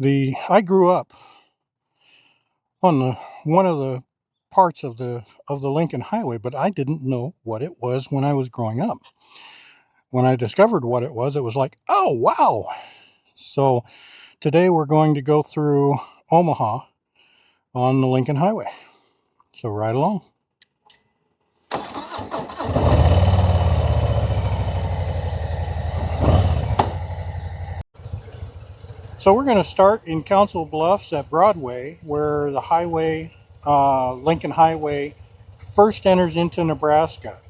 I grew up on one of the parts of the Lincoln Highway, but I didn't know what it was when I was growing up. When I discovered what it was like, oh wow. So today we're going to go through Omaha on the Lincoln Highway. So ride along. So we're going to start in Council Bluffs at Broadway, where the highway, Lincoln Highway, first enters into Nebraska.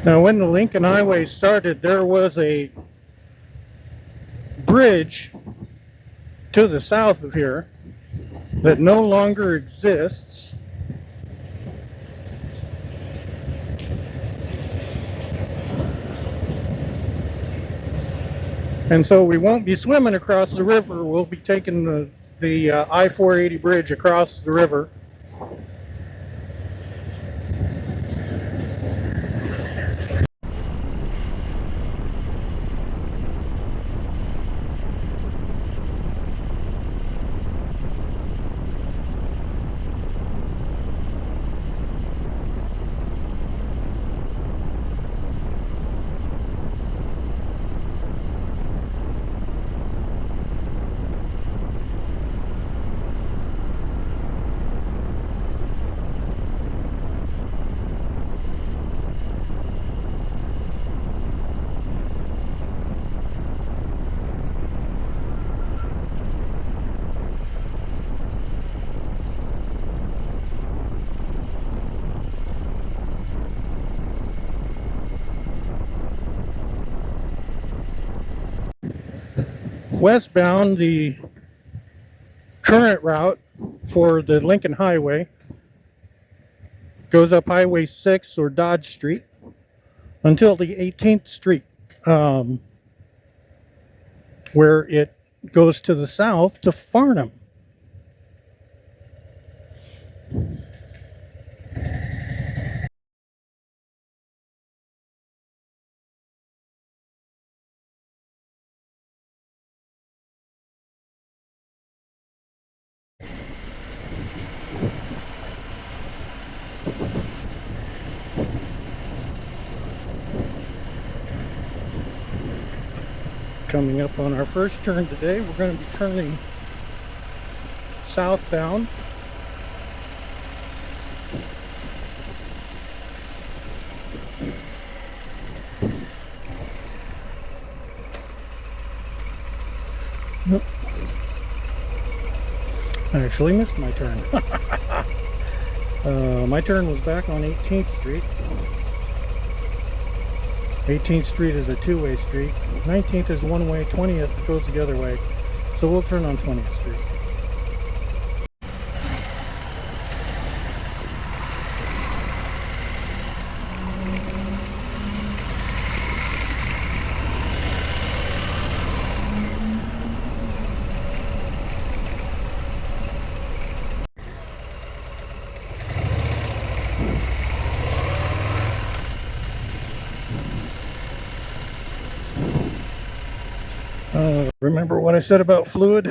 Now, when the Lincoln Highway started, there was a bridge to the south of here that no longer exists. And so we won't be swimming across the river. We'll be taking the I-480 bridge across the river. Westbound, the current route for the Lincoln Highway goes up Highway 6 or Dodge Street until the 18th Street, where it goes to the south to Farnham. Coming up on our first turn today, we're going to be turning southbound. I actually missed my turn. My turn was back on 18th Street. 18th Street is a two-way street. 19th is one way. 20th goes the other way. So we'll turn on 20th Street. Remember what I said about fluid?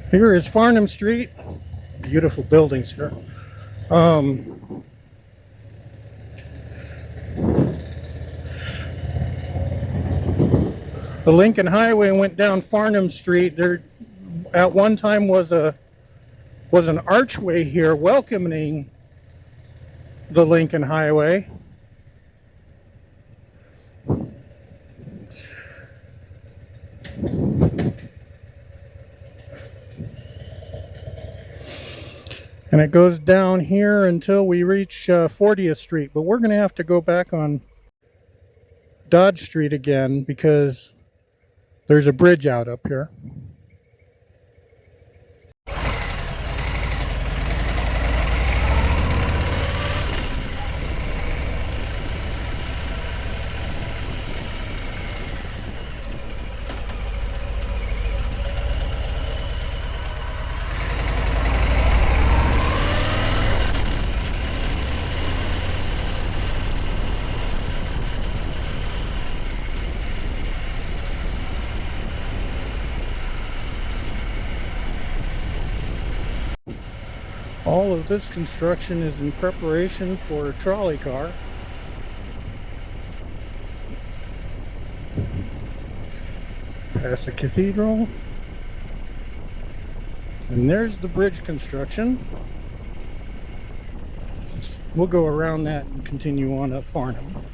Here is Farnham Street. Beautiful buildings here. The Lincoln Highway went down Farnham Street. There at one time was an archway here welcoming the Lincoln Highway. And it goes down here until we reach 40th Street. But we're going to have to go back on Dodge Street again because there's a bridge out up here. All of this construction is in preparation for a trolley car. Past the cathedral. And there's the bridge construction. We'll go around that and continue on up Farnham.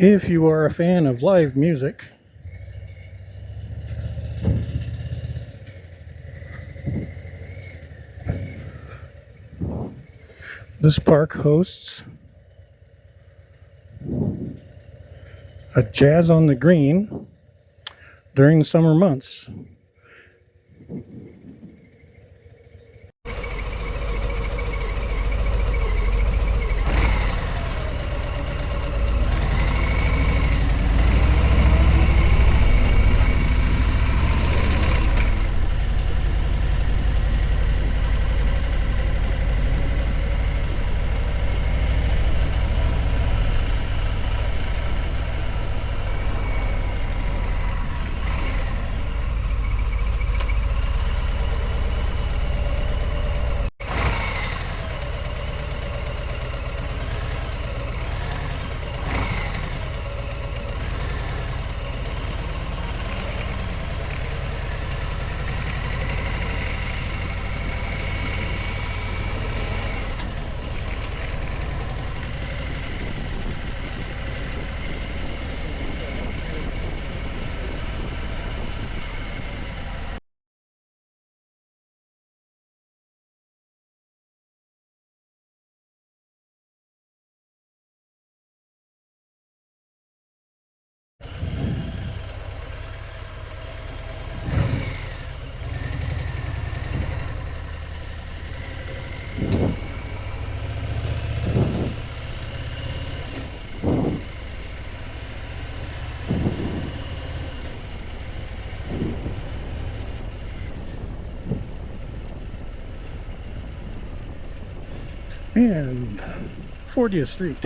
If you are a fan of live music, this park hosts a Jazz on the Green during the summer months. And 40th Street.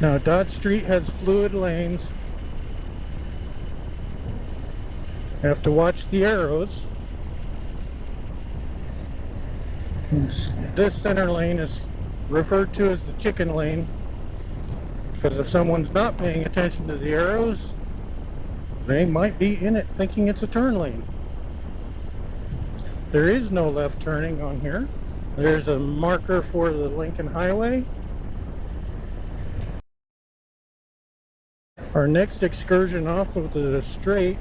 Now Dodge Street has fluid lanes. You have to watch the arrows. This center lane is referred to as the chicken lane because if someone's not paying attention to the arrows, they might be in it thinking it's a turn lane. There is no left turning on here. There's a marker for the Lincoln Highway. Our next excursion off of the straight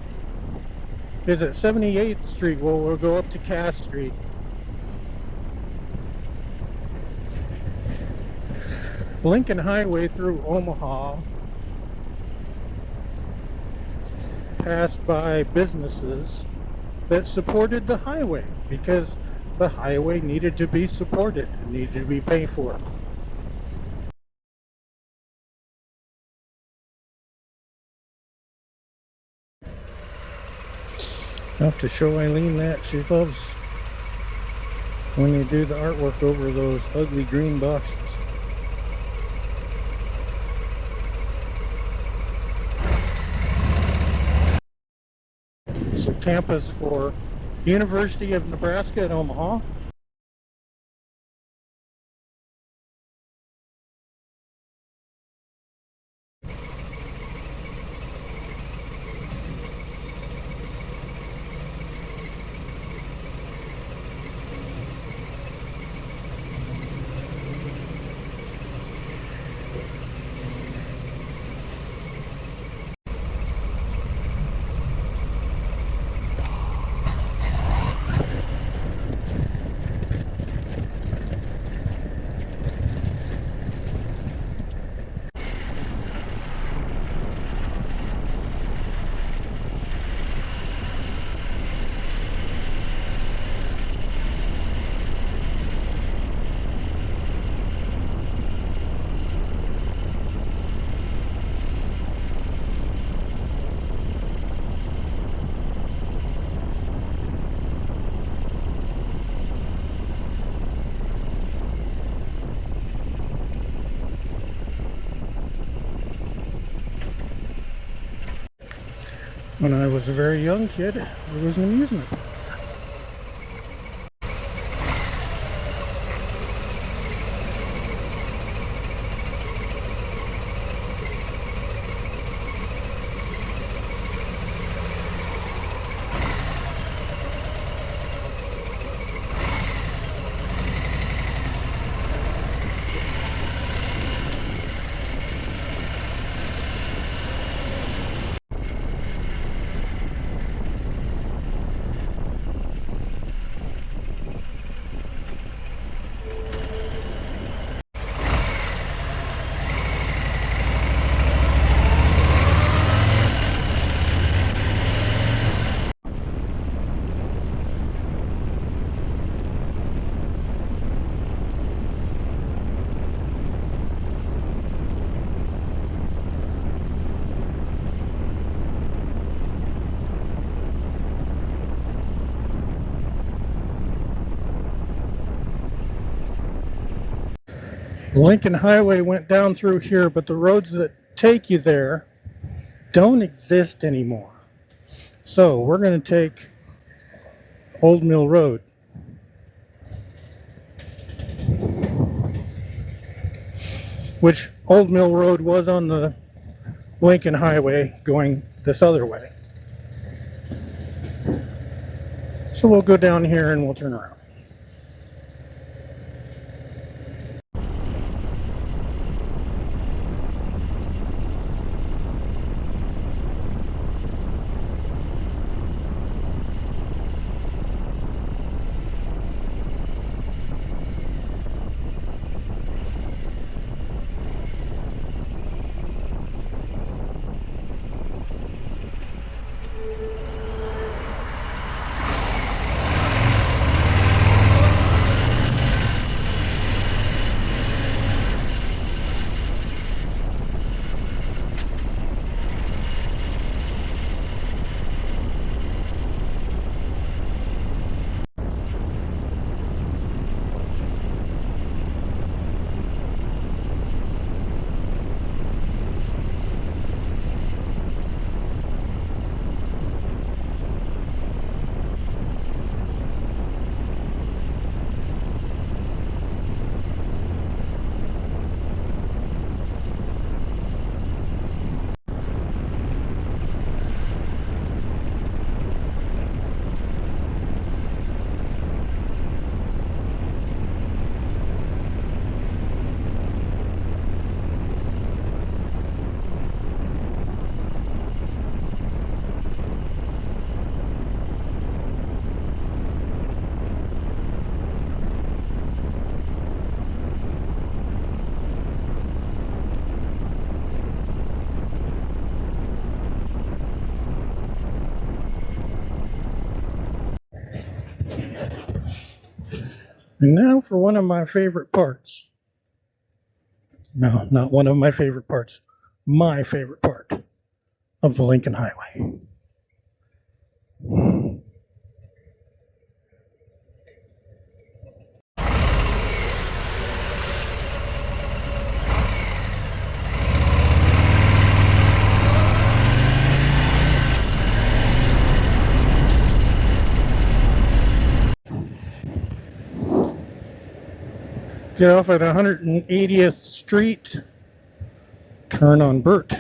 is at 78th Street. Well, we'll go up to Cass Street. Lincoln Highway through Omaha passed by businesses that supported the highway because the highway needed to be supported, it needed to be paid for. I have to show Eileen that. She loves when you do the artwork over those ugly green boxes. It's the campus for University of Nebraska at Omaha. When I was a very young kid, there was an amusement park. Lincoln Highway went down through here, but the roads that take you there don't exist anymore. So we're going to take Old Mill Road. Which Old Mill Road was on the Lincoln Highway going this other way. So we'll go down here and we'll turn around. And now for one of my favorite parts. No, not one of my favorite parts. My favorite part of the Lincoln Highway. Get off at 180th Street, turn on Burt.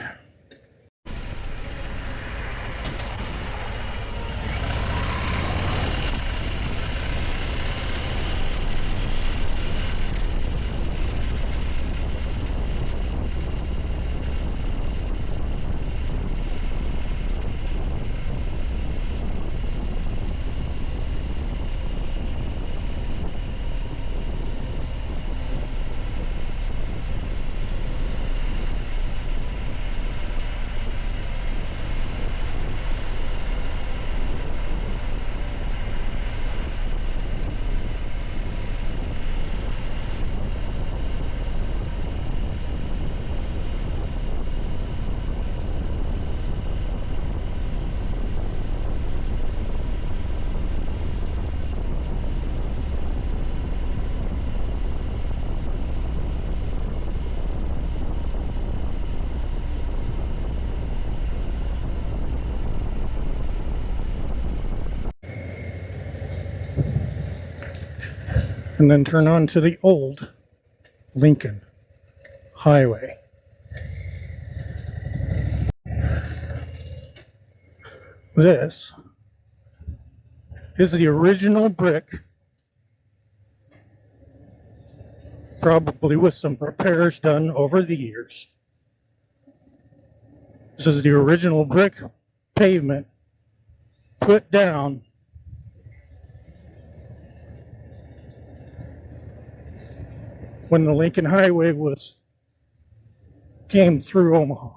And then turn on to the old Lincoln Highway. This is the original brick, probably with some repairs done over the years. This is the original brick pavement put down when the Lincoln Highway came through Omaha.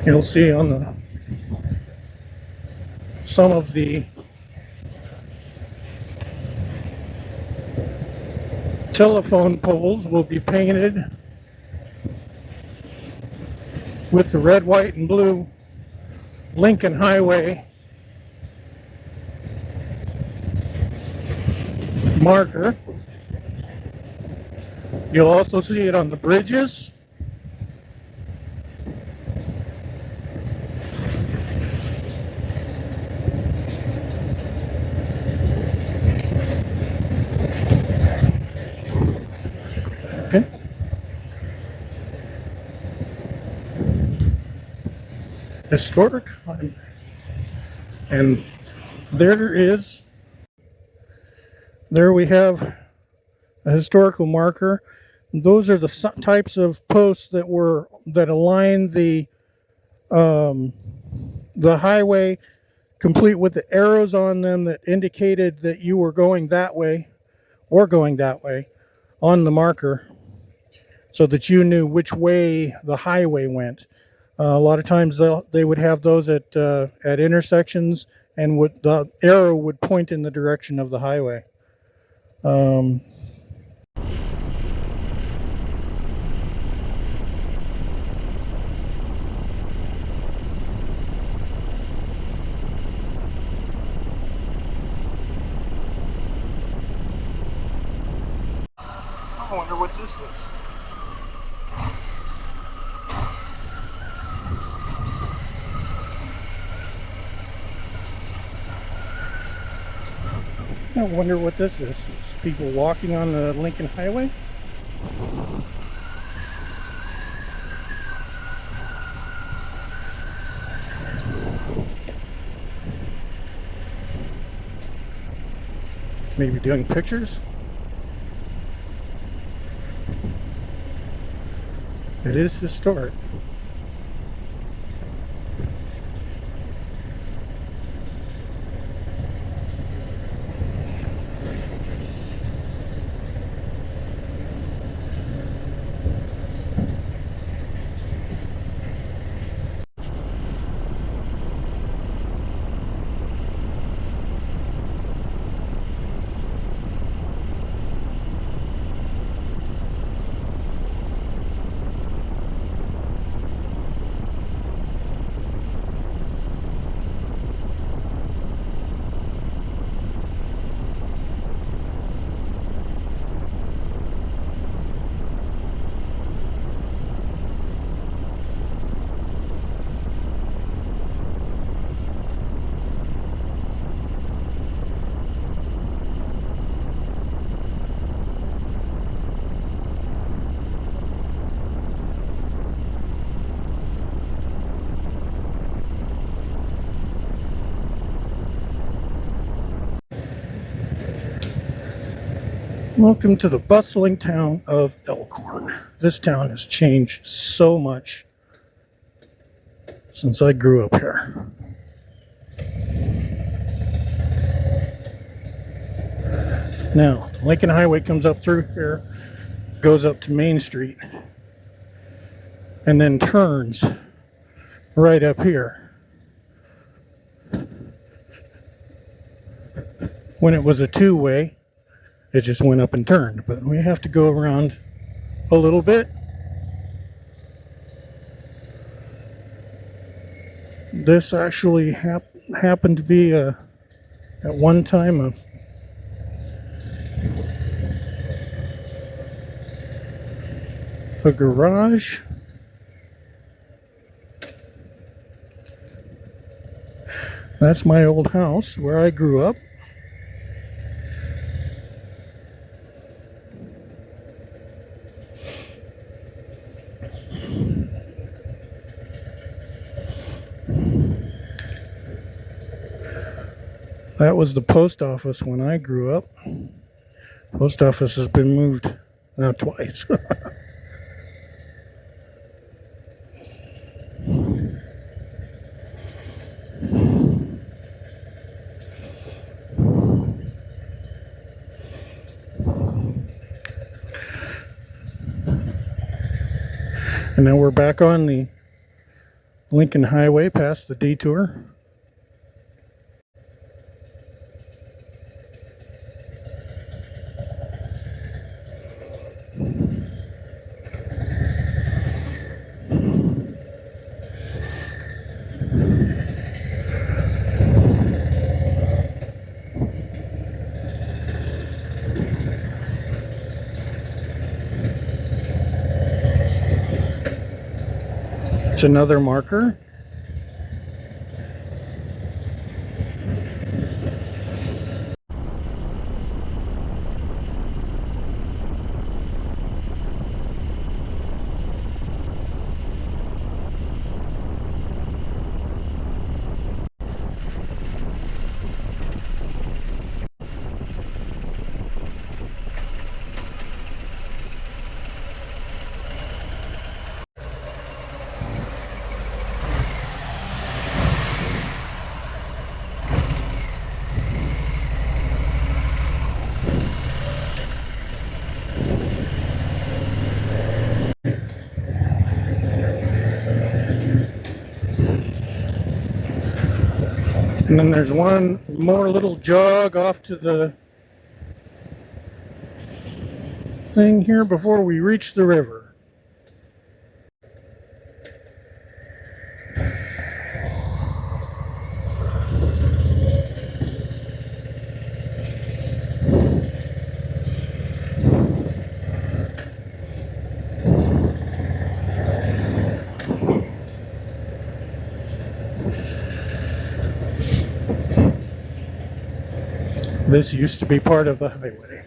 You'll see on some of the telephone poles will be painted with the red, white, and blue Lincoln Highway marker. You'll also see it on the bridges. Okay. Historic. And there we have a historical marker. Those are the types of posts that align the highway, complete with the arrows on them that indicated that you were going that way or going that way on the marker, so that you knew which way the highway went. A lot of times they would have those at intersections, and the arrow would point in the direction of the highway. is this? I wonder what this is. It's people walking on the Lincoln Highway. Maybe doing pictures. It is historic. Welcome to the bustling town of Elkhorn. This town has changed so much since I grew up here. Now, the Lincoln Highway comes up through here, goes up to Main Street, and then turns right up here. When it was a two-way, it just went up and turned, but we have to go around a little bit. This actually happened to be at one time a garage. That's my old house where I grew up. That was the post office when I grew up. Post office has been moved now twice. And now we're back on the Lincoln Highway past the detour. It's another marker. And then there's one more little jog off to the thing here before we reach the river. This used to be part of the highway.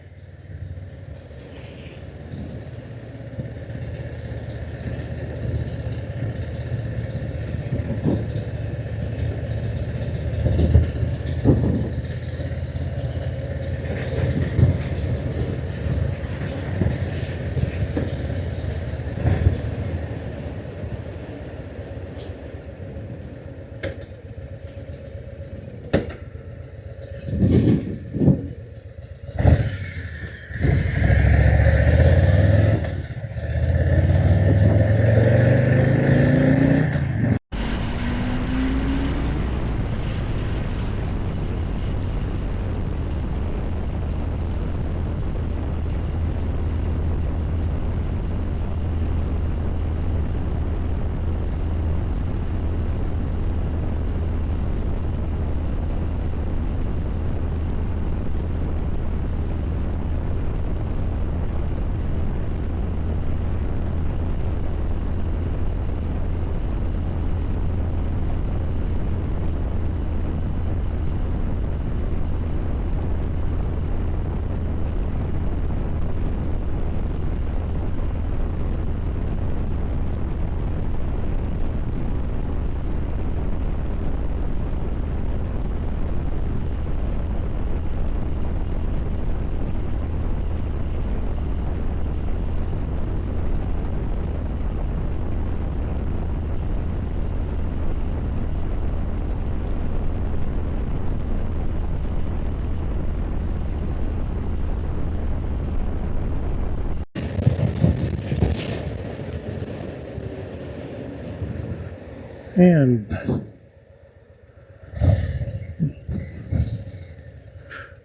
And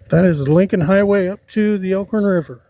that is the Lincoln Highway up to the Elkhorn River.